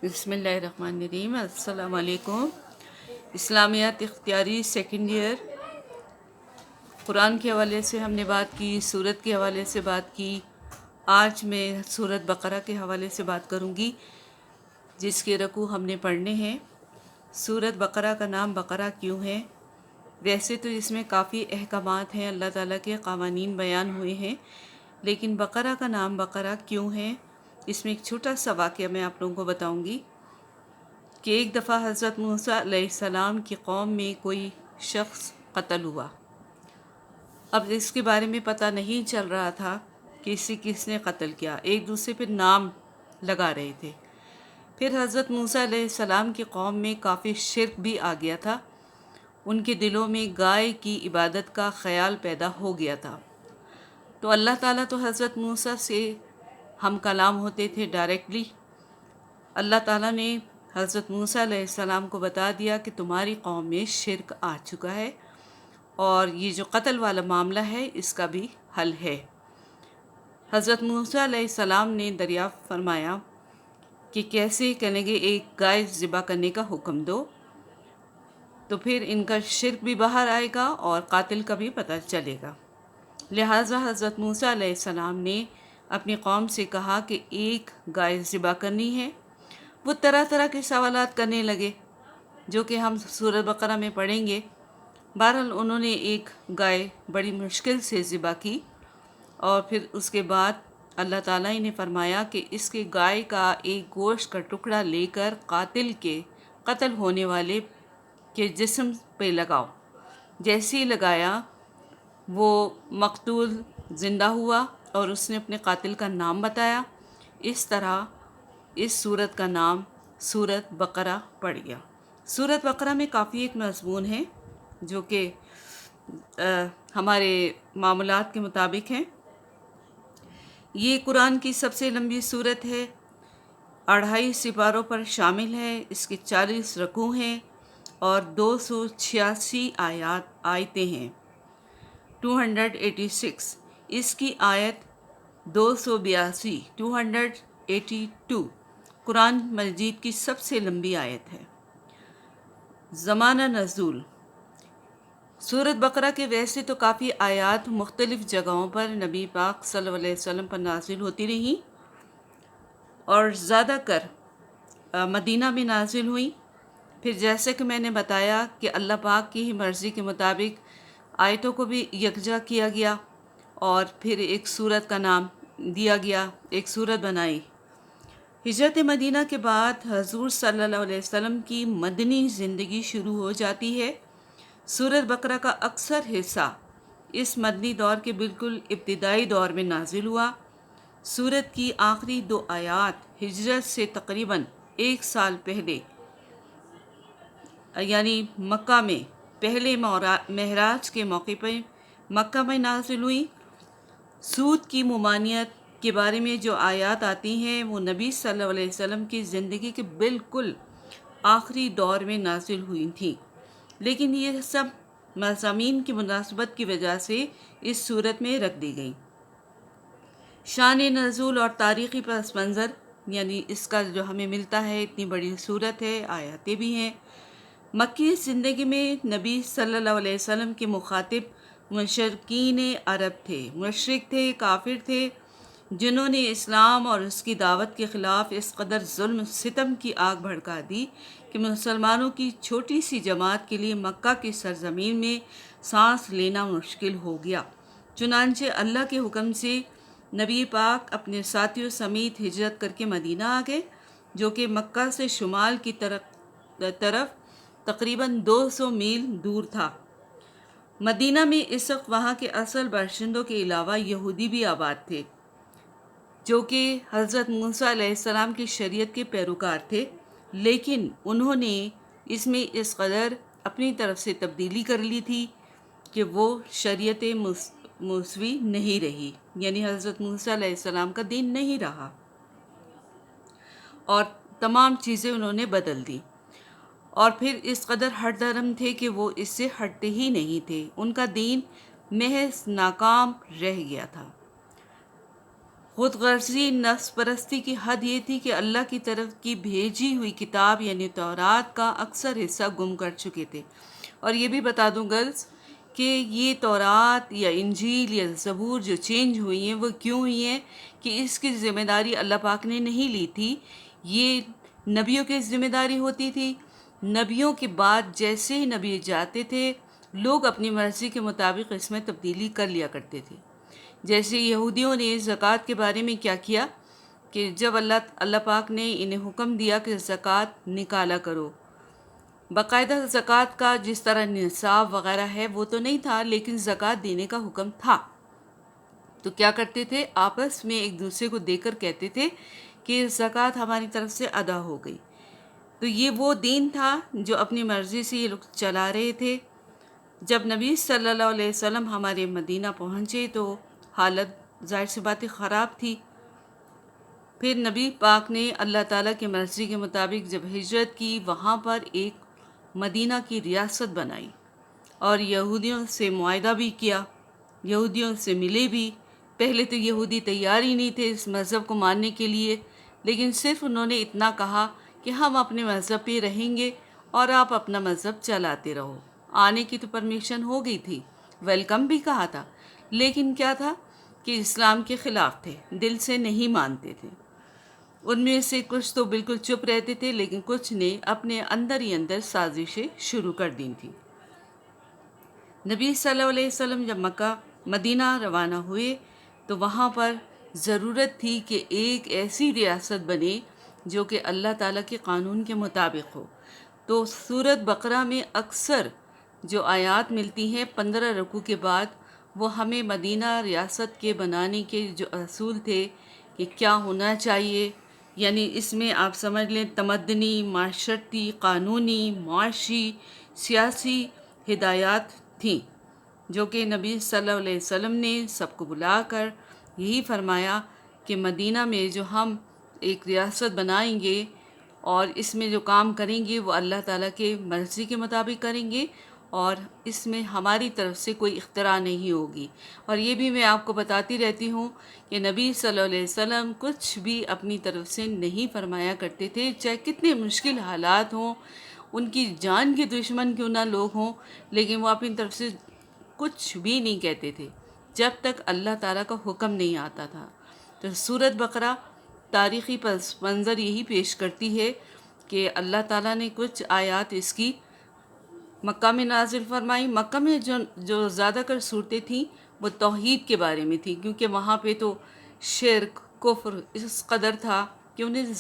بسم اللہ الرحمن الرحیم۔ السلام علیکم۔ اسلامیات اختیاری سیکنڈ ایئر، قرآن کے حوالے سے ہم نے بات کی، سورت کے حوالے سے بات کی۔ آج میں سورت بقرہ کے حوالے سے بات کروں گی جس کے رکوع ہم نے پڑھنے ہیں۔ سورت بقرہ کا نام بقرہ کیوں ہے؟ ویسے تو اس میں کافی احکامات ہیں، اللہ تعالیٰ کے قوانین بیان ہوئے ہیں، لیکن بقرہ کا نام بقرہ کیوں ہے؟ اس میں ایک چھوٹا سا واقعہ میں آپ لوگوں کو بتاؤں گی کہ ایک دفعہ حضرت موسیٰ علیہ السلام کی قوم میں کوئی شخص قتل ہوا۔ اب اس کے بارے میں پتہ نہیں چل رہا تھا کہ اسے کس نے قتل کیا، ایک دوسرے پہ نام لگا رہے تھے۔ پھر حضرت موسیٰ علیہ السلام کی قوم میں کافی شرک بھی آ گیا تھا، ان کے دلوں میں گائے کی عبادت کا خیال پیدا ہو گیا تھا۔ تو اللہ تعالیٰ تو حضرت موسیٰ سے ہم کلام ہوتے تھے ڈائریکٹلی۔ اللہ تعالیٰ نے حضرت موسیٰ علیہ السلام کو بتا دیا کہ تمہاری قوم میں شرک آ چکا ہے اور یہ جو قتل والا معاملہ ہے اس کا بھی حل ہے۔ حضرت موسیٰ علیہ السلام نے دریافت فرمایا کہ کیسے کریں گے، ایک گائے ذبح کرنے کا حکم دو، تو پھر ان کا شرک بھی باہر آئے گا اور قاتل کا بھی پتہ چلے گا۔ لہٰذا حضرت موسیٰ علیہ السلام نے اپنی قوم سے کہا کہ ایک گائے ذبح کرنی ہے۔ وہ طرح طرح کے سوالات کرنے لگے جو کہ ہم سورۃ بقرہ میں پڑھیں گے۔ بہرحال انہوں نے ایک گائے بڑی مشکل سے ذبح کی اور پھر اس کے بعد اللہ تعالیٰ نے فرمایا کہ اس کے گائے کا ایک گوشت کا ٹکڑا لے کر قتل ہونے والے کے جسم پہ لگاؤ۔ جیسے ہی لگایا وہ مقتول زندہ ہوا اور اس نے اپنے قاتل کا نام بتایا۔ اس طرح اس سورت کا نام سورت بقرہ پڑ گیا۔ سورت بقرہ میں کافی ایک مضمون ہے جو کہ ہمارے معمولات کے مطابق ہیں۔ یہ قرآن کی سب سے لمبی سورت ہے، 2.5 سپاروں پر شامل ہے، اس کے 40 رکوع ہیں اور 286 آیتیں ہیں، 286۔ اس کی آیت 282 282 قرآن مجید کی سب سے لمبی آیت ہے۔ زمانہ نزول، سورت بقرہ کے ویسے تو کافی آیات مختلف جگہوں پر نبی پاک صلی اللہ علیہ وسلم پر نازل ہوتی رہیں اور زیادہ کر مدینہ میں نازل ہوئیں۔ پھر جیسے کہ میں نے بتایا کہ اللہ پاک کی ہی مرضی کے مطابق آیتوں کو بھی یکجا کیا گیا اور پھر ایک سورت کا نام دیا گیا، ایک سورت بنائی۔ ہجرت مدینہ کے بعد حضور صلی اللہ علیہ وسلم کی مدنی زندگی شروع ہو جاتی ہے۔ سورت بقرہ کا اکثر حصہ اس مدنی دور کے بالکل ابتدائی دور میں نازل ہوا۔ سورت کی آخری 2 آیات ہجرت سے تقریباً 1 سال پہلے، یعنی مکہ میں پہلے معراج کے موقع پر مکہ میں نازل ہوئی۔ سود کی ممانعت کے بارے میں جو آیات آتی ہیں وہ نبی صلی اللہ علیہ وسلم کی زندگی کے بالکل آخری دور میں نازل ہوئی تھیں، لیکن یہ سب مضامین کی مناسبت کی وجہ سے اس صورت میں رکھ دی گئی۔ شان نزول اور تاریخی پس منظر، یعنی اس کا جو ہمیں ملتا ہے، اتنی بڑی صورت ہے، آیاتیں بھی ہیں۔ مکی زندگی میں نبی صلی اللہ علیہ وسلم کے مخاطب مشرکین عرب تھے، مشرک تھے، کافر تھے، جنہوں نے اسلام اور اس کی دعوت کے خلاف اس قدر ظلم ستم کی آگ بھڑکا دی کہ مسلمانوں کی چھوٹی سی جماعت کے لیے مکہ کی سرزمین میں سانس لینا مشکل ہو گیا۔ چنانچہ اللہ کے حکم سے نبی پاک اپنے ساتھیوں سمیت ہجرت کر کے مدینہ آ گئے، جو کہ مکہ سے شمال کی طرف تقریباً 200 میل دور تھا۔ مدینہ میں اس وقت وہاں کے اصل باشندوں کے علاوہ یہودی بھی آباد تھے، جو کہ حضرت موسیٰ علیہ السلام کی شریعت کے پیروکار تھے، لیکن انہوں نے اس میں اس قدر اپنی طرف سے تبدیلی کر لی تھی کہ وہ شریعت موسوی نہیں رہی، یعنی حضرت موسیٰ علیہ السلام کا دین نہیں رہا اور تمام چیزیں انہوں نے بدل دی، اور پھر اس قدر ہٹ دھرم تھے کہ وہ اس سے ہٹتے ہی نہیں تھے، ان کا دین محض ناکام رہ گیا تھا۔ خود غرضی نفس پرستی کی حد یہ تھی کہ اللہ کی طرف کی بھیجی ہوئی کتاب یعنی تورات کا اکثر حصہ گم کر چکے تھے۔ اور یہ بھی بتا دوں گرلز کہ یہ تورات یا انجیل یا زبور جو چینج ہوئی ہیں وہ کیوں ہوئی ہیں، کہ اس کی ذمہ داری اللہ پاک نے نہیں لی تھی، یہ نبیوں کی ذمہ داری ہوتی تھی۔ نبیوں کے بعد جیسے ہی نبی جاتے تھے لوگ اپنی مرضی کے مطابق اس میں تبدیلی کر لیا کرتے تھے۔ جیسے یہودیوں نے زکوٰۃ کے بارے میں کیا کیا کہ جب اللہ پاک نے انہیں حکم دیا کہ زکوٰۃ نکالا کرو، باقاعدہ زکوٰۃ کا جس طرح نصاب وغیرہ ہے وہ تو نہیں تھا، لیکن زکوٰۃ دینے کا حکم تھا، تو کیا کرتے تھے آپس میں ایک دوسرے کو دے کر کہتے تھے کہ زکوٰۃ ہماری طرف سے ادا ہو گئی۔ تو یہ وہ دین تھا جو اپنی مرضی سے یہ لوگ چلا رہے تھے۔ جب نبی صلی اللہ علیہ وسلم ہمارے مدینہ پہنچے تو حالت ظاہر سی بات خراب تھی۔ پھر نبی پاک نے اللہ تعالیٰ کی مرضی کے مطابق جب ہجرت کی، وہاں پر ایک مدینہ کی ریاست بنائی اور یہودیوں سے معاہدہ بھی کیا، یہودیوں سے ملے بھی۔ پہلے تو یہودی تیار ہی نہیں تھے اس مذہب کو ماننے کے لیے، لیکن صرف انہوں نے اتنا کہا کہ ہم اپنے مذہب پہ رہیں گے اور آپ اپنا مذہب چلاتے رہو۔ آنے کی تو پرمیشن ہو گئی تھی، ویلکم بھی کہا تھا، لیکن کیا تھا کہ اسلام کے خلاف تھے، دل سے نہیں مانتے تھے۔ ان میں سے کچھ تو بالکل چپ رہتے تھے، لیکن کچھ نے اپنے اندر ہی اندر سازشیں شروع کر دی تھیں۔ نبی صلی اللہ علیہ وسلم جب مدینہ روانہ ہوئے تو وہاں پر ضرورت تھی کہ ایک ایسی ریاست بنے جو کہ اللہ تعالیٰ کے قانون کے مطابق ہو۔ تو سورۃ بقرہ میں اکثر جو آیات ملتی ہیں 15 رکوع کے بعد، وہ ہمیں مدینہ ریاست کے بنانے کے جو اصول تھے کہ کیا ہونا چاہیے، یعنی اس میں آپ سمجھ لیں تمدنی، معاشرتی، قانونی، معاشی، سیاسی ہدایات تھیں، جو کہ نبی صلی اللہ علیہ وسلم نے سب کو بلا کر یہی فرمایا کہ مدینہ میں جو ہم ایک ریاست بنائیں گے اور اس میں جو کام کریں گے وہ اللہ تعالیٰ کے مرضی کے مطابق کریں گے، اور اس میں ہماری طرف سے کوئی اختراع نہیں ہوگی۔ اور یہ بھی میں آپ کو بتاتی رہتی ہوں کہ نبی صلی اللہ علیہ وسلم کچھ بھی اپنی طرف سے نہیں فرمایا کرتے تھے، چاہے کتنے مشکل حالات ہوں، ان کی جان کے دشمن کیوں نہ لوگ ہوں، لیکن وہ اپنی طرف سے کچھ بھی نہیں کہتے تھے جب تک اللہ تعالیٰ کا حکم نہیں آتا تھا۔ تو سورۃ بقرہ تاریخی پس منظر یہی پیش کرتی ہے کہ اللہ تعالیٰ نے کچھ آیات اس کی مکہ میں نازل فرمائی۔ مکہ میں جو زیادہ کر صورتیں تھیں وہ توحید کے بارے میں تھیں، کیونکہ وہاں پہ تو شرک، کفر اس قدر تھا کہ انہیں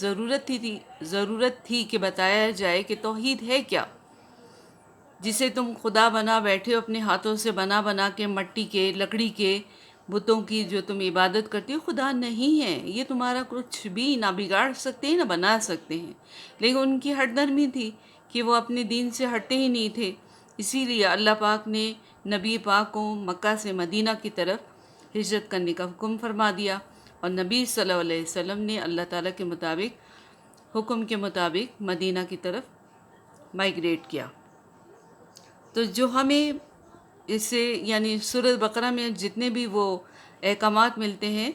ضرورت تھی کہ بتایا جائے کہ توحید ہے کیا، جسے تم خدا بنا بیٹھے ہو اپنے ہاتھوں سے بنا کے، مٹی کے، لکڑی کے بتوں کی جو تم عبادت کرتے ہو، خدا نہیں ہے، یہ تمہارا کچھ بھی نہ بگاڑ سکتے ہیں نہ بنا سکتے ہیں۔ لیکن ان کی ہٹ درمی تھی کہ وہ اپنے دین سے ہٹتے ہی نہیں تھے، اسی لیے اللہ پاک نے نبی پاک کو مکہ سے مدینہ کی طرف ہجرت کرنے کا حکم فرما دیا، اور نبی صلی اللہ علیہ وسلم نے اللہ تعالیٰ کے مطابق، حکم کے مطابق مدینہ کی طرف مائیگریٹ کیا۔ تو جو ہمیں اس سے یعنی سورۃ بقرہ میں جتنے بھی وہ احکامات ملتے ہیں،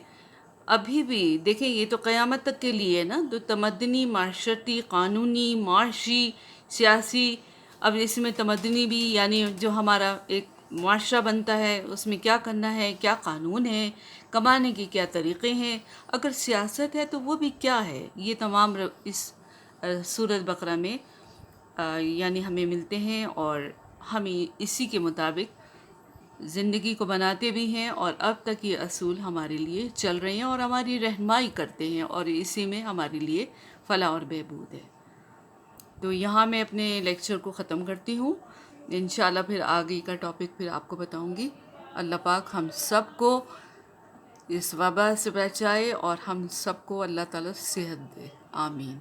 ابھی بھی دیکھیں یہ تو قیامت تک کے لیے ہے نا، تو تمدنی، معاشرتی، قانونی، معاشی، سیاسی، اب اس میں تمدنی بھی یعنی جو ہمارا ایک معاشرہ بنتا ہے اس میں کیا کرنا ہے، کیا قانون ہے، کمانے کے کیا طریقے ہیں، اگر سیاست ہے تو وہ بھی کیا ہے، یہ تمام اس سورۃ بقرہ میں یعنی ہمیں ملتے ہیں، اور ہمیں اسی کے مطابق زندگی کو بناتے بھی ہیں، اور اب تک یہ اصول ہمارے لیے چل رہے ہیں اور ہماری رہنمائی کرتے ہیں، اور اسی میں ہمارے لیے فلاح اور بہبود ہے۔ تو یہاں میں اپنے لیکچر کو ختم کرتی ہوں، انشاءاللہ پھر آگے کا ٹاپک پھر آپ کو بتاؤں گی۔ اللہ پاک ہم سب کو اس وبا سے بچائے اور ہم سب کو اللہ تعالیٰ صحت دے، آمین۔